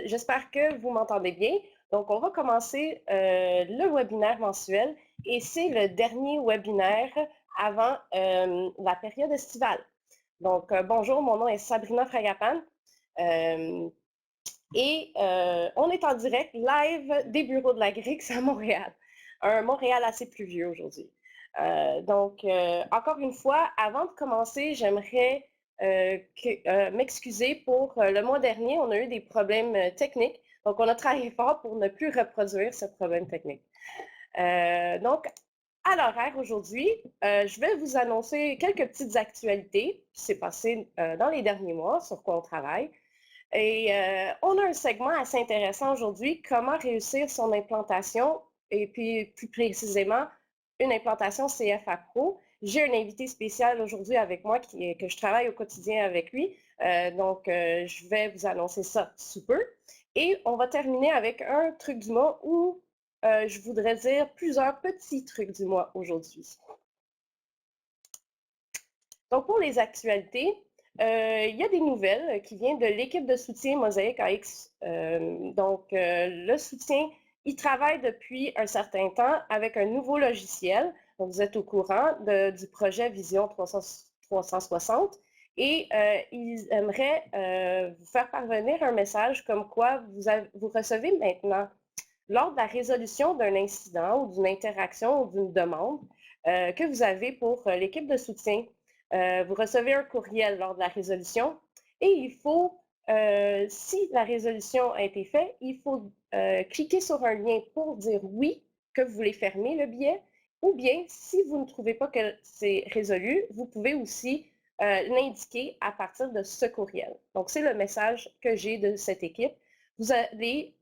J'espère que vous m'entendez bien. Donc, on va commencer le webinaire mensuel et c'est le dernier webinaire avant la période estivale. Donc, bonjour, mon nom est Sabrina Fragapan et on est en direct live des bureaux de la Grix à Montréal. Un Montréal assez pluvieux aujourd'hui. Encore une fois, avant de commencer, j'aimerais m'excuser pour le mois dernier. On a eu des problèmes techniques. Donc, on a travaillé fort pour ne plus reproduire ce problème technique. Donc, à l'horaire aujourd'hui, je vais vous annoncer quelques petites actualités qui s'est passé dans les derniers mois, sur quoi on travaille. Et on a un segment assez intéressant aujourd'hui, comment réussir son implantation et puis plus précisément, une implantation CFA Pro. J'ai un invité spécial aujourd'hui avec moi que je travaille au quotidien avec lui. Je vais vous annoncer ça sous peu. Et on va terminer avec un truc du mois où je voudrais dire plusieurs petits trucs du mois aujourd'hui. Donc, pour les actualités, il y a des nouvelles qui viennent de l'équipe de soutien Mosaic AX. Le soutien, il travaille depuis un certain temps avec un nouveau logiciel. Donc, vous êtes au courant du projet Vision 360 et ils aimeraient vous faire parvenir un message comme quoi vous recevez maintenant, lors de la résolution d'un incident ou d'une interaction ou d'une demande que vous avez pour l'équipe de soutien, vous recevez un courriel lors de la résolution et il faut, si la résolution a été faite, il faut cliquer sur un lien pour dire oui, que vous voulez fermer le billet, ou bien, si vous ne trouvez pas que c'est résolu, vous pouvez aussi l'indiquer à partir de ce courriel. Donc, c'est le message que j'ai de cette équipe. Vous allez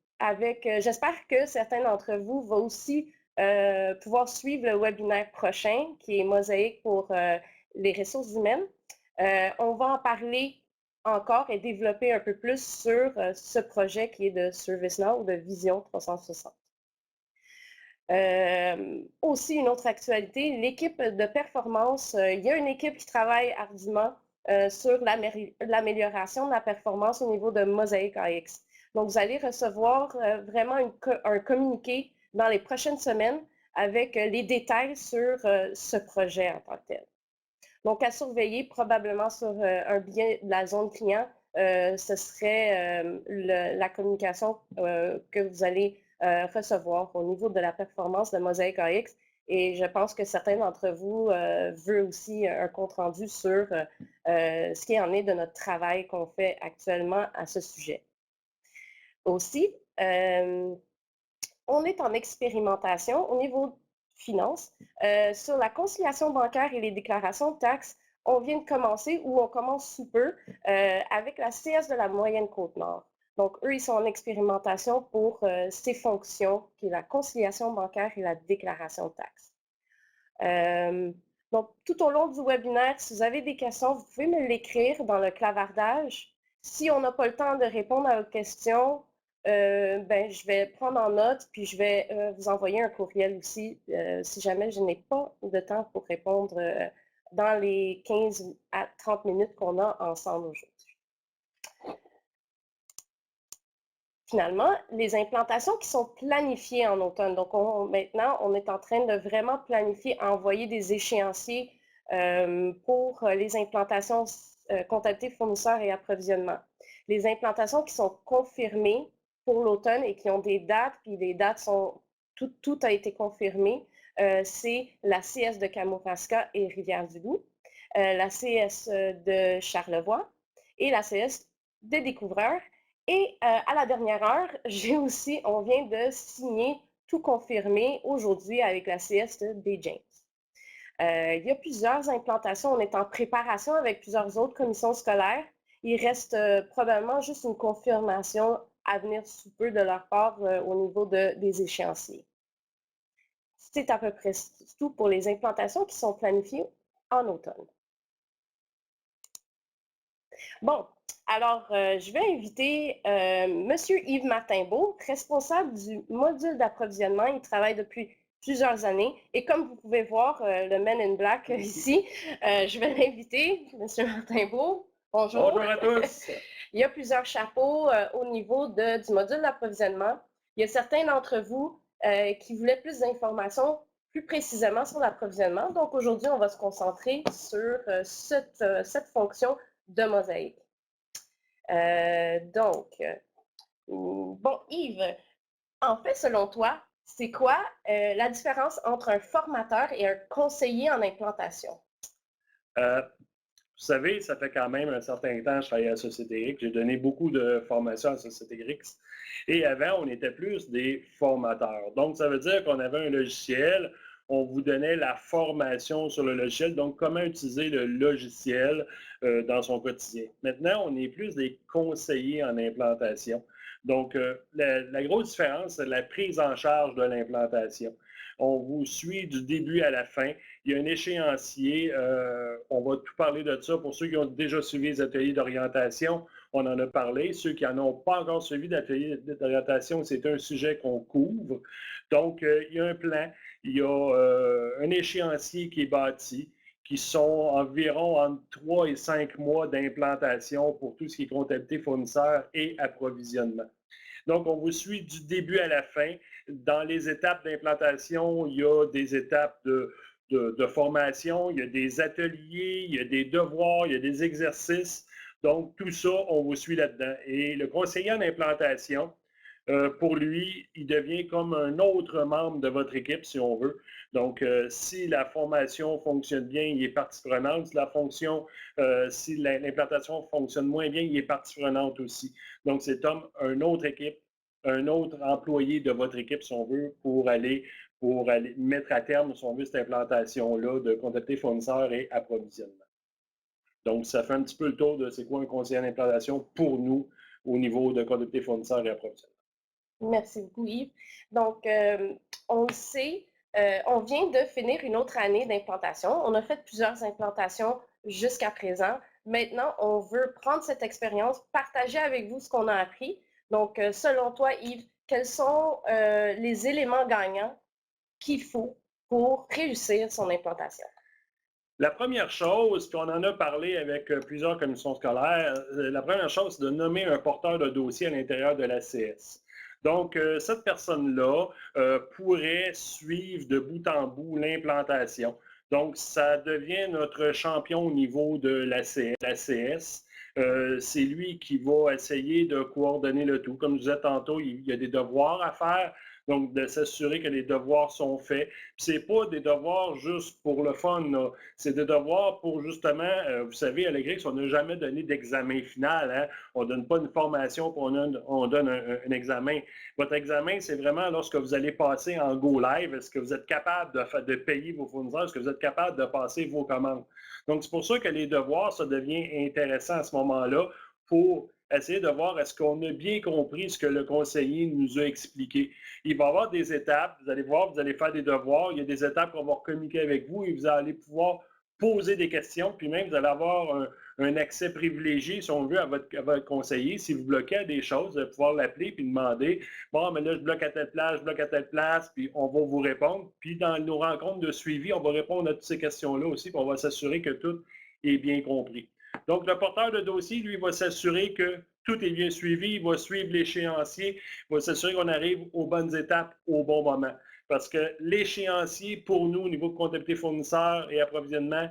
j'espère que certains d'entre vous vont aussi pouvoir suivre le webinaire prochain, qui est Mosaïque pour les ressources humaines. On va en parler encore et développer un peu plus sur ce projet qui est de ServiceNow ou de Vision 360. Aussi, une autre actualité, l'équipe de performance, il y a une équipe qui travaille ardument sur l'amélioration de la performance au niveau de Mosaic AX. Donc, vous allez recevoir vraiment un communiqué dans les prochaines semaines avec les détails sur ce projet en tant que tel. Donc, à surveiller probablement sur un billet de la zone client, ce serait la communication que vous allez recevoir au niveau de la performance de Mosaic AX. Et je pense que certains d'entre vous veulent aussi un compte-rendu sur ce qui en est de notre travail qu'on fait actuellement à ce sujet. Aussi, on est en expérimentation au niveau finances. Sur la conciliation bancaire et les déclarations de taxes, on vient de commencer ou on commence sous peu avec la CS de la Moyenne-Côte-Nord. Donc, eux, ils sont en expérimentation pour ces fonctions, qui est la conciliation bancaire et la déclaration de taxes. Donc, tout au long du webinaire, si vous avez des questions, vous pouvez me l'écrire dans le clavardage. Si on n'a pas le temps de répondre à vos questions, je vais prendre en note, puis je vais vous envoyer un courriel aussi, si jamais je n'ai pas de temps pour répondre dans les 15 à 30 minutes qu'on a ensemble aujourd'hui. Finalement, les implantations qui sont planifiées en automne. Donc, maintenant, on est en train de vraiment planifier, envoyer des échéanciers pour les implantations comptabilité fournisseurs et approvisionnement. Les implantations qui sont confirmées pour l'automne et qui ont des dates, puis les dates sont, tout a été confirmé, c'est la CS de Kamouraska et Rivière-du-Loup, la CS de Charlevoix et la CS de Découvreurs. Et à la dernière heure, on vient de signer, tout confirmé aujourd'hui avec la CS de Bay James. Il y a plusieurs implantations, on est en préparation avec plusieurs autres commissions scolaires. Il reste probablement juste une confirmation à venir sous peu de leur part au niveau des échéanciers. C'est à peu près tout pour les implantations qui sont planifiées en automne. Bon, alors je vais inviter M. Yves Martin-Beau, responsable du module d'approvisionnement. Il travaille depuis plusieurs années. Et comme vous pouvez voir, le Man in Black ici, je vais l'inviter, M. Martin-Beau. Bonjour. Bonjour à tous. Il y a plusieurs chapeaux au niveau du module d'approvisionnement. Il y a certains d'entre vous qui voulaient plus d'informations plus précisément sur l'approvisionnement. Donc aujourd'hui, on va se concentrer sur cette fonction de mosaïque. Bon, Yves, en fait, selon toi, c'est quoi la différence entre un formateur et un conseiller en implantation? Vous savez, ça fait quand même un certain temps que je travaille à Société X. J'ai donné beaucoup de formations à Société X. Et avant, on était plus des formateurs. Donc, ça veut dire qu'on avait un logiciel, on vous donnait la formation sur le logiciel, donc comment utiliser le logiciel dans son quotidien. Maintenant, on est plus des conseillers en implantation. Donc, la grosse différence, c'est la prise en charge de l'implantation. On vous suit du début à la fin. Il y a un échéancier. On va tout parler de ça pour ceux qui ont déjà suivi les ateliers d'orientation. On en a parlé. Ceux qui n'en ont pas encore suivi d'ateliers d'orientation, c'est un sujet qu'on couvre. Donc, il y a un plan, il y a un échéancier qui est bâti, qui sont environ entre 3 et 5 mois d'implantation pour tout ce qui est comptabilité fournisseur et approvisionnement. Donc, on vous suit du début à la fin. Dans les étapes d'implantation, il y a des étapes de formation, il y a des ateliers, il y a des devoirs, il y a des exercices. Donc, tout ça, on vous suit là-dedans. Et le conseiller en implantation, pour lui, il devient comme un autre membre de votre équipe, si on veut. Donc, si la formation fonctionne bien, il est partie prenante. Si l'implantation fonctionne moins bien, il est partie prenante aussi. Donc, c'est comme une autre équipe, un autre employé de votre équipe, si on veut, pour aller mettre à terme, si on veut, cette implantation-là de comptabilité fournisseur et approvisionnement. Donc, ça fait un petit peu le tour de c'est quoi un conseiller en implantation pour nous au niveau de comptabilité fournisseur et approvisionnement. Merci beaucoup, Yves. Donc, on le sait, on vient de finir une autre année d'implantation. On a fait plusieurs implantations jusqu'à présent. Maintenant, on veut prendre cette expérience, partager avec vous ce qu'on a appris. Donc, selon toi, Yves, quels sont les éléments gagnants qu'il faut pour réussir son implantation? La première chose, puis on en a parlé avec plusieurs commissions scolaires, la première chose, c'est de nommer un porteur de dossier à l'intérieur de la CS. Donc, cette personne-là pourrait suivre de bout en bout l'implantation. Donc, ça devient notre champion au niveau de la CS. C'est lui qui va essayer de coordonner le tout. Comme je disais tantôt, il y a des devoirs à faire. Donc, de s'assurer que les devoirs sont faits. Ce n'est pas des devoirs juste pour le fun, c'est des devoirs pour justement, vous savez, à l'EGRIX, on n'a jamais donné d'examen final. Hein? On ne donne pas une formation, puis on donne un examen. Votre examen, c'est vraiment lorsque vous allez passer en Go Live, est-ce que vous êtes capable de payer vos fournisseurs, est-ce que vous êtes capable de passer vos commandes. Donc, c'est pour ça que les devoirs, ça devient intéressant à ce moment-là pour essayer de voir est-ce qu'on a bien compris ce que le conseiller nous a expliqué. Il va y avoir des étapes, vous allez voir, vous allez faire des devoirs, il y a des étapes qu'on va communiquer avec vous et vous allez pouvoir poser des questions, puis même vous allez avoir un accès privilégié, si on veut, à votre conseiller. Si vous bloquez à des choses, vous allez pouvoir l'appeler puis demander « Bon, mais là, je bloque à telle place, je bloque à telle place », puis on va vous répondre. Puis dans nos rencontres de suivi, on va répondre à toutes ces questions-là aussi, puis on va s'assurer que tout est bien compris. Donc, le porteur de dossier, lui, va s'assurer que tout est bien suivi, il va suivre l'échéancier, il va s'assurer qu'on arrive aux bonnes étapes au bon moment. Parce que l'échéancier, pour nous, au niveau de comptabilité fournisseur et approvisionnement,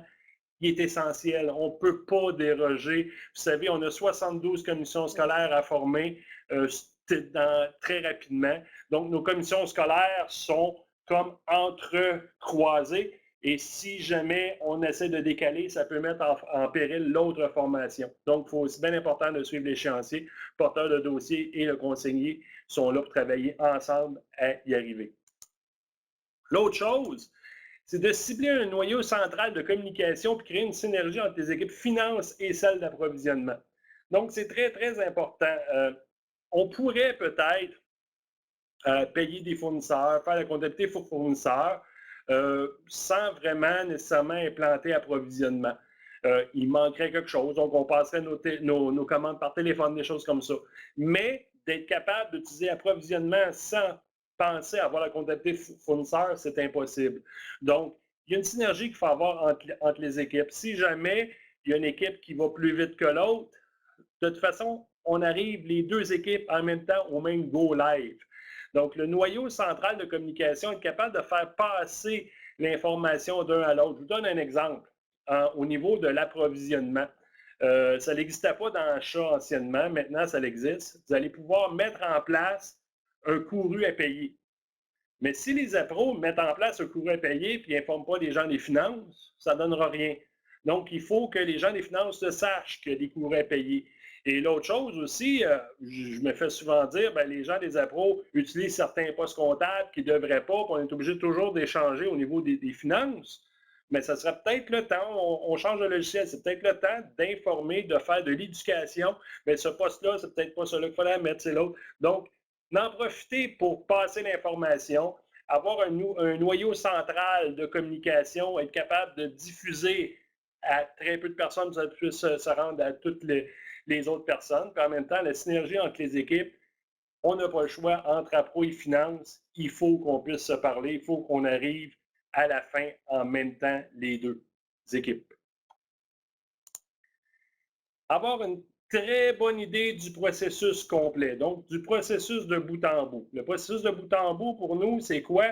il est essentiel. On ne peut pas déroger. Vous savez, on a 72 commissions scolaires à former très rapidement. Donc, nos commissions scolaires sont comme entrecroisées. Et si jamais on essaie de décaler, ça peut mettre en péril l'autre formation. Donc, c'est bien important de suivre l'échéancier. Le porteur de dossier et le conseiller sont là pour travailler ensemble à y arriver. L'autre chose, c'est de cibler un noyau central de communication et créer une synergie entre les équipes finances et celles d'approvisionnement. Donc, c'est très, très important. On pourrait peut-être payer des fournisseurs, faire la comptabilité fournisseurs, sans vraiment nécessairement implanter approvisionnement. Il manquerait quelque chose, donc on passerait nos commandes par téléphone, des choses comme ça. Mais d'être capable d'utiliser approvisionnement sans penser à avoir la comptabilité fournisseur, c'est impossible. Donc, il y a une synergie qu'il faut avoir entre les équipes. Si jamais il y a une équipe qui va plus vite que l'autre, de toute façon, on arrive les deux équipes en même temps au même go live. Donc, le noyau central de communication est capable de faire passer l'information d'un à l'autre. Je vous donne un exemple au niveau de l'approvisionnement. Ça n'existait pas dans le chat anciennement, maintenant ça existe. Vous allez pouvoir mettre en place un couru à payer. Mais si les appros mettent en place un couru à payer et n'informent pas les gens des finances, ça ne donnera rien. Donc, il faut que les gens des finances le sachent qu'il y a des courus à payer. Et l'autre chose aussi, je me fais souvent dire, bien, les gens des appros utilisent certains postes comptables qui ne devraient pas, qu'on est obligé toujours d'échanger au niveau des finances. Mais ça serait peut-être le temps, on change de logiciel, c'est peut-être le temps d'informer, de faire de l'éducation. Mais ce poste-là, c'est peut-être pas celui qu'il fallait mettre, c'est l'autre. Donc, d'en profiter pour passer l'information, avoir un noyau central de communication, être capable de diffuser à très peu de personnes, ça puisse se rendre à toutes les autres personnes. Puis en même temps, la synergie entre les équipes, on n'a pas le choix entre appro et finance. Il faut qu'on puisse se parler, il faut qu'on arrive à la fin en même temps les deux équipes. Avoir une très bonne idée du processus complet, donc du processus de bout en bout. Le processus de bout en bout, pour nous, c'est quoi?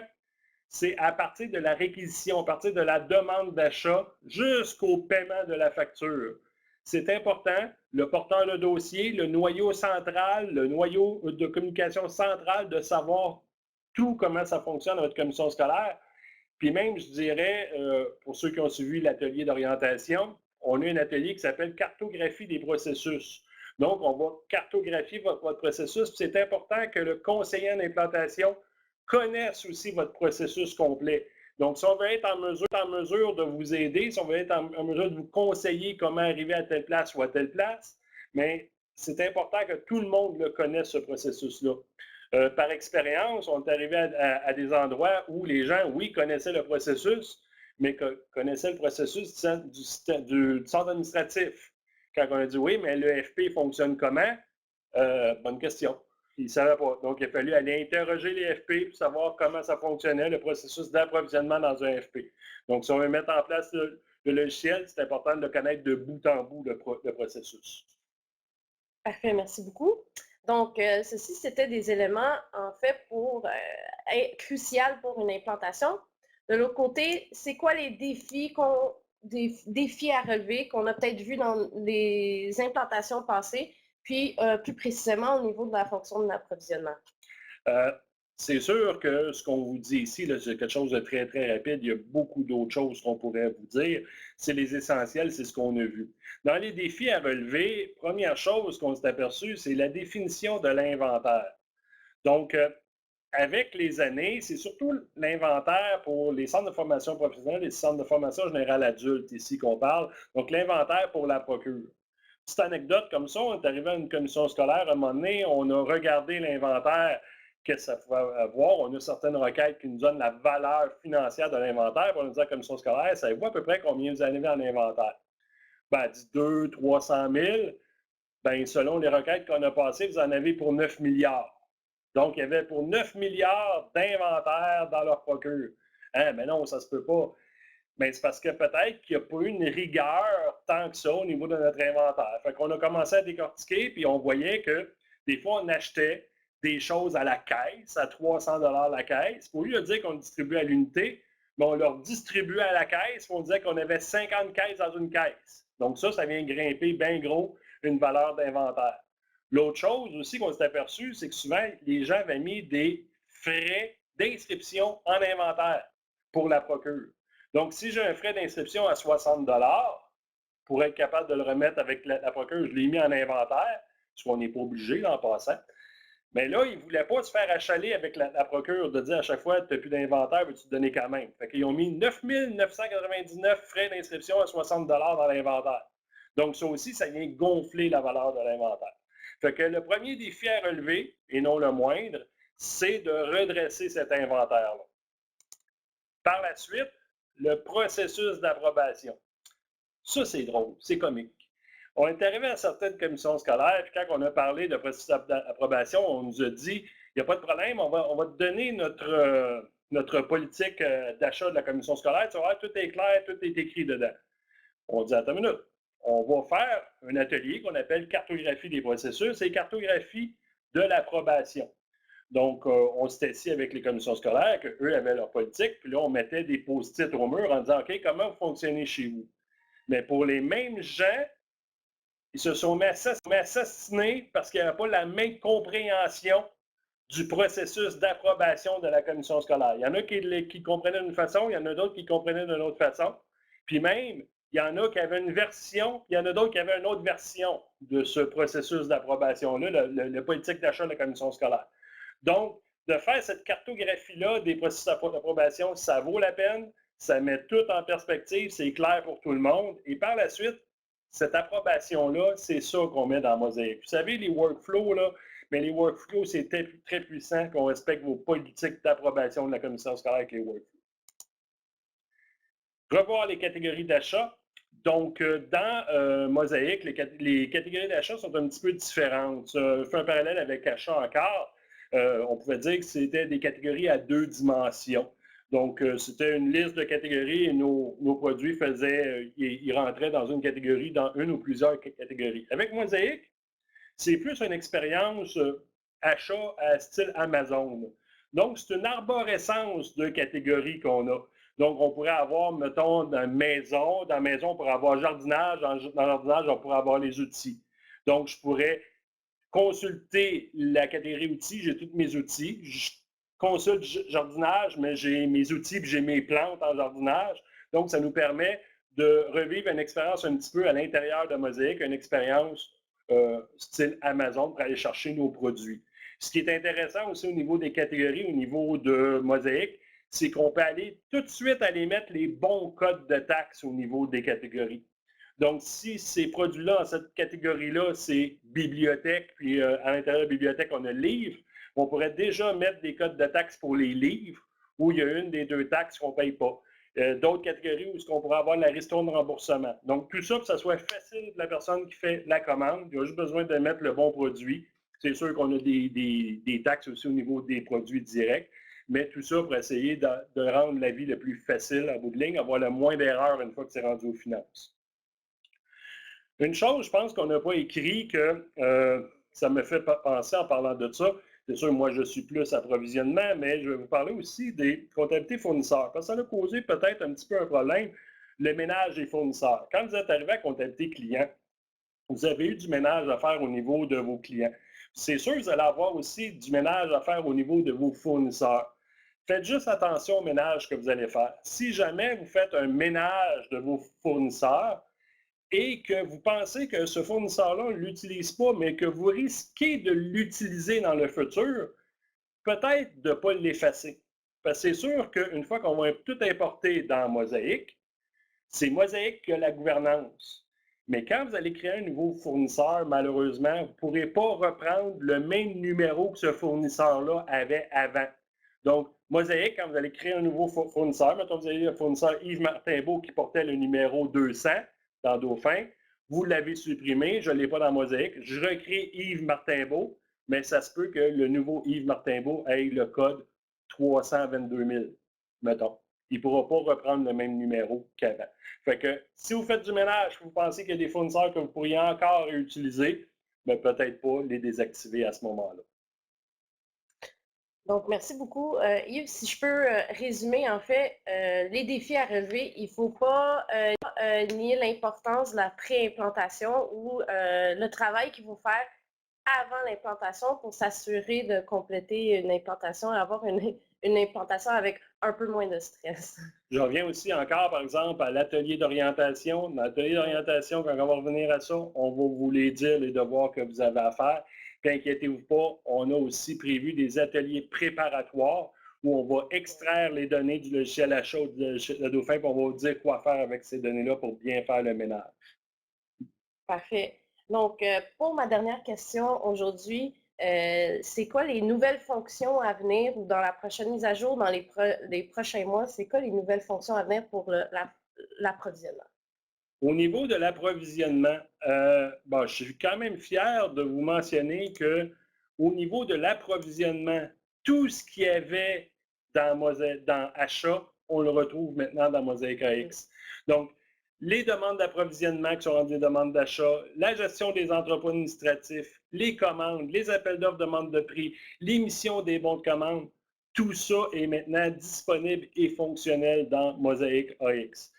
C'est à partir de la réquisition, à partir de la demande d'achat jusqu'au paiement de la facture. C'est important, le porteur de dossier, le noyau central, le noyau de communication central, de savoir tout comment ça fonctionne dans votre commission scolaire. Puis même, je dirais, pour ceux qui ont suivi l'atelier d'orientation, on a un atelier qui s'appelle cartographie des processus. Donc, on va cartographier votre processus. C'est important que le conseiller en implantation connaisse aussi votre processus complet. Donc, si on veut être en mesure de vous aider, si on veut être en mesure de vous conseiller comment arriver à telle place ou à telle place, mais c'est important que tout le monde le connaisse, ce processus-là. Par expérience, on est arrivé à des endroits où les gens, oui, connaissaient le processus, mais connaissaient le processus du centre administratif. Quand on a dit oui, mais le FP fonctionne comment? Bonne question. Ils ne savaient pas. Donc, il a fallu aller interroger les FP pour savoir comment ça fonctionnait, le processus d'approvisionnement dans un FP. Donc, si on veut mettre en place le logiciel, c'est important de le connaître de bout en bout, le processus. Parfait, merci beaucoup. Donc, ceci, c'était des éléments, en fait, cruciaux pour une implantation. De l'autre côté, c'est quoi les défis à relever qu'on a peut-être vus dans les implantations passées, puis plus précisément au niveau de la fonction de l'approvisionnement? C'est sûr que ce qu'on vous dit ici, c'est quelque chose de très, très rapide. Il y a beaucoup d'autres choses qu'on pourrait vous dire. C'est les essentiels, c'est ce qu'on a vu. Dans les défis à relever, première chose qu'on s'est aperçu, c'est la définition de l'inventaire. Donc, avec les années, c'est surtout l'inventaire pour les centres de formation professionnelle et les centres de formation générale adulte ici qu'on parle. Donc, l'inventaire pour la procure. Petite anecdote comme ça, on est arrivé à une commission scolaire, à un moment donné, on a regardé l'inventaire, qu'est-ce que ça pouvait avoir. On a certaines requêtes qui nous donnent la valeur financière de l'inventaire. On nous dit à la commission scolaire, savez-vous à peu près combien vous avez en inventaire? Ben, elle dit 200 000 300 000. Ben, selon les requêtes qu'on a passées, vous en avez pour 9 milliards. Donc, il y avait pour 9 milliards d'inventaire dans leur procure. Hein, mais non, ça ne se peut pas. Mais c'est parce que peut-être qu'il n'y a pas eu une rigueur tant que ça au niveau de notre inventaire. Fait qu'on a commencé à décortiquer, puis on voyait que des fois, on achetait des choses à la caisse, à 300 $ la caisse. Au lieu de dire qu'on distribuait à l'unité, mais on leur distribuait à la caisse, puis on disait qu'on avait 50 caisses dans une caisse. Donc ça vient grimper bien gros une valeur d'inventaire. L'autre chose aussi qu'on s'est aperçu, c'est que souvent, les gens avaient mis des frais d'inscription en inventaire pour la procure. Donc, si j'ai un frais d'inscription à 60 $ pour être capable de le remettre avec la procure, je l'ai mis en inventaire, parce qu'on n'est pas obligé là, en passant. Mais là, ils ne voulaient pas se faire achaler avec la procure, de dire à chaque fois, tu n'as plus d'inventaire, veux-tu te donner quand même? Fait qu'ils ont mis 9 999 frais d'inscription à 60 $ dans l'inventaire. Donc, ça aussi, ça vient gonfler la valeur de l'inventaire. Fait que le premier défi à relever, et non le moindre, c'est de redresser cet inventaire-là. Par la suite, le processus d'approbation. Ça, c'est drôle, c'est comique. On est arrivé à certaines commissions scolaires, puis quand on a parlé de processus d'approbation, on nous a dit, il n'y a pas de problème, on va te donner notre politique d'achat de la commission scolaire, tu vas voir, tout est clair, tout est écrit dedans. On dit, attends une minute, on va faire un atelier qu'on appelle cartographie des processus et cartographie de l'approbation. Donc, on s'était assis avec les commissions scolaires, qu'eux avaient leur politique, puis là, on mettait des post-it au mur en disant, OK, comment vous fonctionnez chez vous? Mais pour les mêmes gens, ils se sont mis assassinés parce qu'il n'y avait pas la même compréhension du processus d'approbation de la commission scolaire. Il y en a qui comprenaient d'une façon, il y en a d'autres qui comprenaient d'une autre façon. Puis même, il y en a qui avaient une version, il y en a d'autres qui avaient une autre version de ce processus d'approbation-là, le politique d'achat de la commission scolaire. Donc, de faire cette cartographie-là des processus d'approbation, ça vaut la peine, ça met tout en perspective, c'est clair pour tout le monde. Et par la suite, cette approbation-là, c'est ça qu'on met dans Mosaïque. Vous savez, les workflows, là, mais les workflows, c'est très puissant qu'on respecte vos politiques d'approbation de la commission scolaire avec les workflows. Revoir les catégories d'achat. Donc, dans Mosaïque, les catégories d'achat sont un petit peu différentes. Je fais un parallèle avec achat encore. On pouvait dire que c'était des catégories à 2 dimensions. Donc, c'était une liste de catégories et nos produits ils rentraient dans une catégorie, dans une ou plusieurs catégories. Avec Mosaïque, c'est plus une expérience achat à style Amazon. Donc, c'est une arborescence de catégories qu'on a. Donc, on pourrait avoir, mettons, dans maison, on pourrait avoir jardinage, dans jardinage, on pourrait avoir les outils. Donc, je pourrais consulter la catégorie outils, j'ai tous mes outils. Je consulte jardinage, mais j'ai mes outils, puis j'ai mes plantes en jardinage. Donc, ça nous permet de revivre une expérience un petit peu à l'intérieur de Mosaïque, une expérience style Amazon pour aller chercher nos produits. Ce qui est intéressant aussi au niveau des catégories, au niveau de Mosaïque, c'est qu'on peut aller tout de suite aller mettre les bons codes de taxes au niveau des catégories. Donc, si ces produits-là, dans cette catégorie-là, c'est bibliothèque, puis à l'intérieur de la bibliothèque, on a livre, on pourrait déjà mettre des codes de taxes pour les livres, où il y a une des 2 taxes qu'on ne paye pas. D'autres catégories où on pourrait avoir la ristourne de remboursement. Donc, tout ça, pour que ça soit facile pour la personne qui fait la commande, il a juste besoin de mettre le bon produit. C'est sûr qu'on a des taxes aussi au niveau des produits directs, mais tout ça pour essayer de rendre la vie le plus facile à bout de ligne, avoir le moins d'erreurs une fois que c'est rendu aux finances. Une chose, je pense qu'on n'a pas écrit que ça me fait penser en parlant de ça. C'est sûr, moi, je suis plus approvisionnement, mais je vais vous parler aussi des comptabilités fournisseurs. Parce que ça a causé peut-être un petit peu un problème, le ménage des fournisseurs. Quand vous êtes arrivé à comptabilité client, vous avez eu du ménage à faire au niveau de vos clients. C'est sûr, vous allez avoir aussi du ménage à faire au niveau de vos fournisseurs. Faites juste attention au ménage que vous allez faire. Si jamais vous faites un ménage de vos fournisseurs, et que vous pensez que ce fournisseur-là ne l'utilise pas, mais que vous risquez de l'utiliser dans le futur, peut-être de ne pas l'effacer. Parce que c'est sûr qu'une fois qu'on va tout importer dans Mosaïque, c'est Mosaïque qui a la gouvernance. Mais quand vous allez créer un nouveau fournisseur, malheureusement, vous ne pourrez pas reprendre le même numéro que ce fournisseur-là avait avant. Donc, Mosaïque, quand vous allez créer un nouveau fournisseur, mettons que vous avez le fournisseur Yves Martinbeau qui portait le numéro 200, dans Dauphin, vous l'avez supprimé, je ne l'ai pas dans Mosaïque, je recrée Yves Martinbeau, mais ça se peut que le nouveau Yves Martinbeau ait le code 322 000, mettons. Il ne pourra pas reprendre le même numéro qu'avant. Fait que si vous faites du ménage, vous pensez qu'il y a des fournisseurs que vous pourriez encore utiliser, mais peut-être pas les désactiver à ce moment-là. Donc, merci beaucoup. Yves, si je peux résumer, en fait, les défis à relever, il ne faut pas nier l'importance de la pré-implantation ou le travail qu'il faut faire avant l'implantation pour s'assurer de compléter une implantation et avoir une implantation avec un peu moins de stress. Je reviens aussi encore, par exemple, à l'atelier d'orientation. Dans l'atelier d'orientation, quand on va revenir à ça, on va vous les dire, les devoirs que vous avez à faire. Puis inquiétez-vous pas, on a aussi prévu des ateliers préparatoires où on va extraire les données du logiciel achat de Dauphin, puis on va vous dire quoi faire avec ces données-là pour bien faire le ménage. Parfait. Donc, pour ma dernière question aujourd'hui, c'est quoi les nouvelles fonctions à venir ou dans la prochaine mise à jour, dans les prochains mois, c'est quoi les nouvelles fonctions à venir pour l'approvisionnement? Au niveau de l'approvisionnement, je suis quand même fier de vous mentionner qu'au niveau de l'approvisionnement, tout ce qu'il y avait dans Achat, on le retrouve maintenant dans Mosaïque AX. Donc, les demandes d'approvisionnement qui sont rendues des demandes d'achat, la gestion des entrepôts administratifs, les commandes, les appels d'offres, demandes de prix, l'émission des bons de commande, tout ça est maintenant disponible et fonctionnel dans Mosaic AX.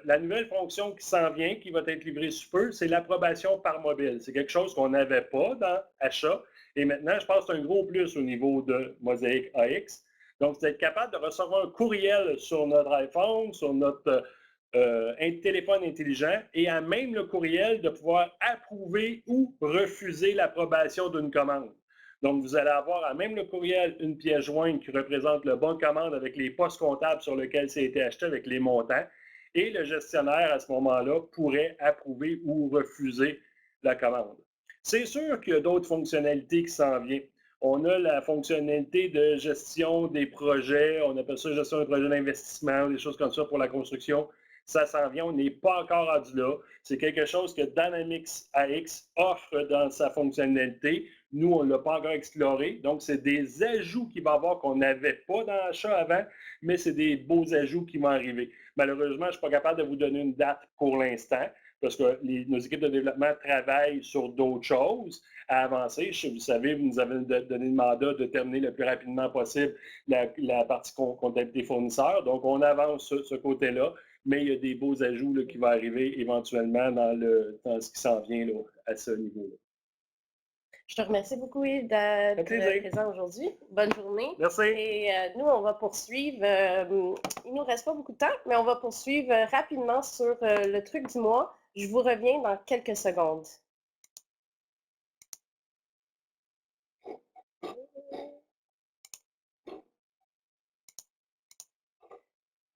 La nouvelle fonction qui s'en vient, qui va être livrée sous peu, c'est l'approbation par mobile. C'est quelque chose qu'on n'avait pas dans Achat. Et maintenant, je pense que c'est un gros plus au niveau de Mosaic AX. Donc, c'est être capable de recevoir un courriel sur notre iPhone, sur notre téléphone intelligent, et à même le courriel de pouvoir approuver ou refuser l'approbation d'une commande. Donc, vous allez avoir à même le courriel une pièce jointe qui représente le bon de commande avec les postes comptables sur lesquels ça a été acheté avec les montants. Et le gestionnaire, à ce moment-là, pourrait approuver ou refuser la commande. C'est sûr qu'il y a d'autres fonctionnalités qui s'en viennent. On a la fonctionnalité de gestion des projets, on appelle ça gestion des projets d'investissement, des choses comme ça pour la construction. Ça s'en vient, on n'est pas encore rendu là. C'est quelque chose que Dynamics AX offre dans sa fonctionnalité. Nous, on ne l'a pas encore exploré. Donc, c'est des ajouts qu'il va y avoir qu'on n'avait pas dans l'achat avant, mais c'est des beaux ajouts qui vont arriver. Malheureusement, je ne suis pas capable de vous donner une date pour l'instant parce que nos équipes de développement travaillent sur d'autres choses à avancer. Vous savez, vous nous avez donné le mandat de terminer le plus rapidement possible la partie comptabilité fournisseur. Donc, on avance sur ce côté-là, mais il y a des beaux ajouts là, qui vont arriver éventuellement dans ce qui s'en vient là, à ce niveau-là. Je te remercie beaucoup, Yves, d'être présent aujourd'hui. Bonne journée. Merci. Et nous, on va poursuivre. Il ne nous reste pas beaucoup de temps, mais on va poursuivre rapidement sur le truc du mois. Je vous reviens dans quelques secondes.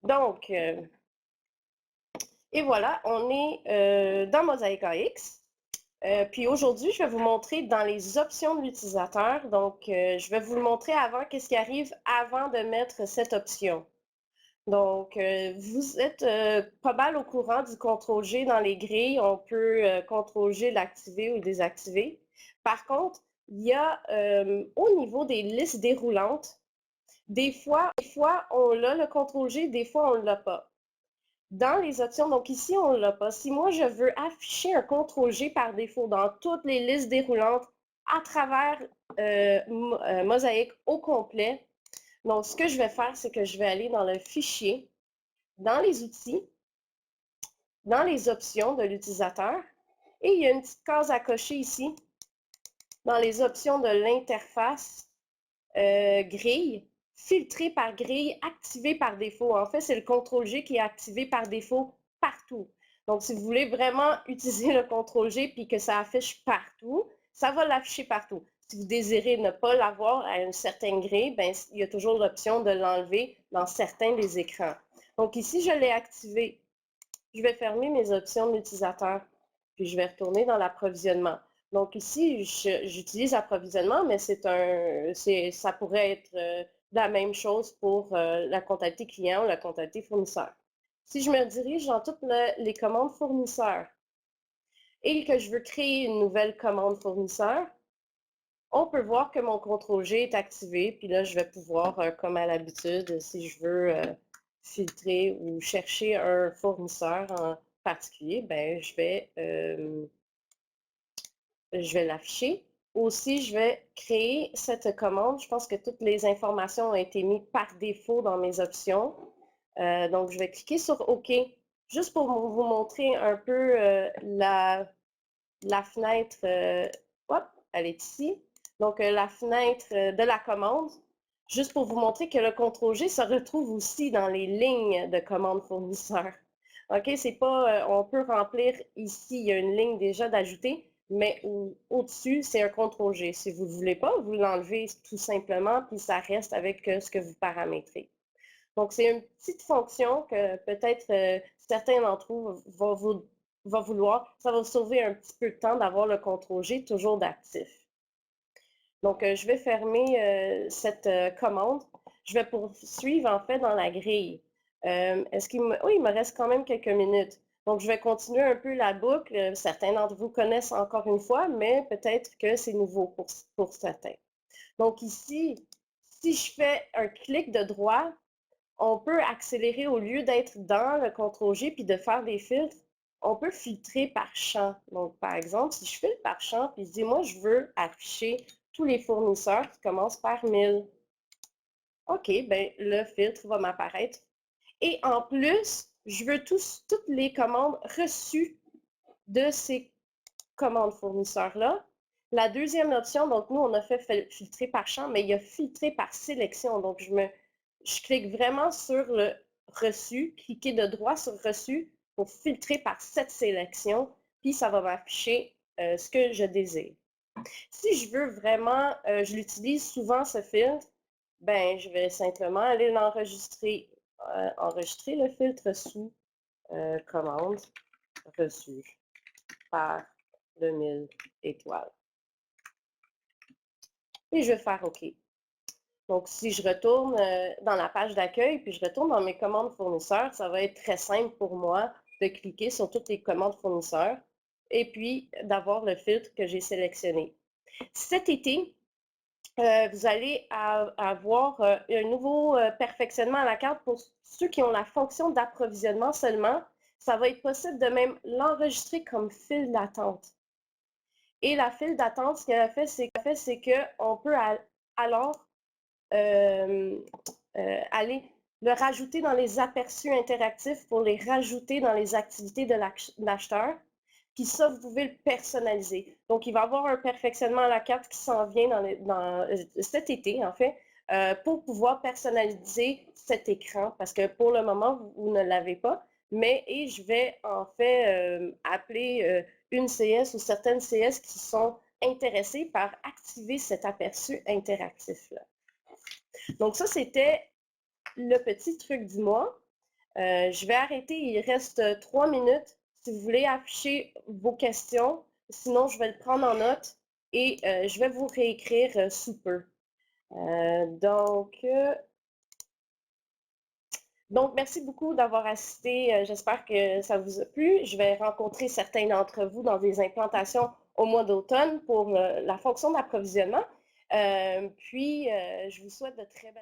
Donc, et voilà, on est dans Mosaic AX. Puis aujourd'hui, je vais vous montrer dans les options de l'utilisateur. Donc, je vais vous le montrer avant, qu'est-ce qui arrive avant de mettre cette option. Donc, vous êtes pas mal au courant du CTRL-G dans les grilles. On peut CTRL-G l'activer ou le désactiver. Par contre, il y a au niveau des listes déroulantes, des fois on l'a le CTRL-G, des fois on ne l'a pas. Dans les options, donc ici, on ne l'a pas. Si moi, je veux afficher un CTRL-G par défaut dans toutes les listes déroulantes à travers Mosaic au complet, donc ce que je vais faire, c'est que je vais aller dans le fichier, dans les outils, dans les options de l'utilisateur, et il y a une petite case à cocher ici, dans les options de l'interface grille, filtré par grille, activé par défaut. En fait, c'est le CTRL-G qui est activé par défaut partout. Donc, si vous voulez vraiment utiliser le CTRL-G puis que ça affiche partout, ça va l'afficher partout. Si vous désirez ne pas l'avoir à une certaine grille, ben, il y a toujours l'option de l'enlever dans certains des écrans. Donc, ici, je l'ai activé. Je vais fermer mes options de l'utilisateur, puis je vais retourner dans l'approvisionnement. Donc ici, j'utilise approvisionnement, mais ça pourrait être la même chose pour la comptabilité client ou la comptabilité fournisseur. Si je me dirige dans toutes les commandes fournisseurs et que je veux créer une nouvelle commande fournisseur, on peut voir que mon CTRL-G est activé. Puis là, je vais pouvoir, comme à l'habitude, si je veux filtrer ou chercher un fournisseur en particulier, ben, je vais l'afficher. Aussi, je vais créer cette commande. Je pense que toutes les informations ont été mises par défaut dans mes options. Donc, je vais cliquer sur OK, juste pour vous montrer un peu la fenêtre. Hop, elle est ici. Donc, la fenêtre de la commande, juste pour vous montrer que le CTRL-G se retrouve aussi dans les lignes de commande fournisseur. OK, c'est pas, on peut remplir ici, il y a une ligne déjà d'ajouter, mais au-dessus, c'est un CTRL-G. Si vous ne voulez pas, vous l'enlevez tout simplement, puis ça reste avec ce que vous paramétrez. Donc, c'est une petite fonction que peut-être certains d'entre vous vont vouloir. Ça va vous sauver un petit peu de temps d'avoir le CTRL-G toujours d'actif. Donc, je vais fermer cette commande. Je vais poursuivre en fait dans la grille. Oui, il me reste quand même quelques minutes. Donc, je vais continuer un peu la boucle. Certains d'entre vous connaissent encore une fois, mais peut-être que c'est nouveau pour certains. Donc ici, si je fais un clic de droit, on peut accélérer au lieu d'être dans le CTRL-G puis de faire des filtres, on peut filtrer par champ. Donc, par exemple, si je filtre par champ puis je dis, moi, je veux afficher tous les fournisseurs qui commencent par 1000. OK, ben le filtre va m'apparaître. Et en plus, je veux toutes les commandes reçues de ces commandes fournisseurs-là. La deuxième option, donc nous, on a fait filtrer par champ, mais il y a filtré par sélection. Donc, je clique vraiment sur le reçu, cliquer de droit sur reçu pour filtrer par cette sélection, puis ça va m'afficher ce que je désire. Si je veux vraiment, je l'utilise souvent ce filtre, ben je vais simplement aller l'enregistrer, enregistrer le filtre sous commande reçue par 2000 étoiles. Et je vais faire OK. Donc, si je retourne dans la page d'accueil, puis je retourne dans mes commandes fournisseurs, ça va être très simple pour moi de cliquer sur toutes les commandes fournisseurs et puis d'avoir le filtre que j'ai sélectionné. Cet été, vous allez avoir un nouveau perfectionnement à la carte pour ceux qui ont la fonction d'approvisionnement seulement. Ça va être possible de même l'enregistrer comme file d'attente. Et la file d'attente, ce qu'elle a fait, c'est qu'on peut alors aller le rajouter dans les aperçus interactifs pour les rajouter dans les activités de l'acheteur. Puis ça, vous pouvez le personnaliser. Donc, il va y avoir un perfectionnement à la carte qui s'en vient dans cet été, en fait, pour pouvoir personnaliser cet écran, parce que pour le moment, vous ne l'avez pas. Mais je vais en fait appeler une CS ou certaines CS qui sont intéressées par activer cet aperçu interactif-là. Donc ça, c'était le petit truc du mois. Je vais arrêter, il reste 3 minutes. Si vous voulez afficher vos questions, sinon je vais le prendre en note et je vais vous réécrire sous peu. Donc, merci beaucoup d'avoir assisté. J'espère que ça vous a plu. Je vais rencontrer certains d'entre vous dans des implantations au mois d'automne pour la fonction d'approvisionnement. Je vous souhaite de très belles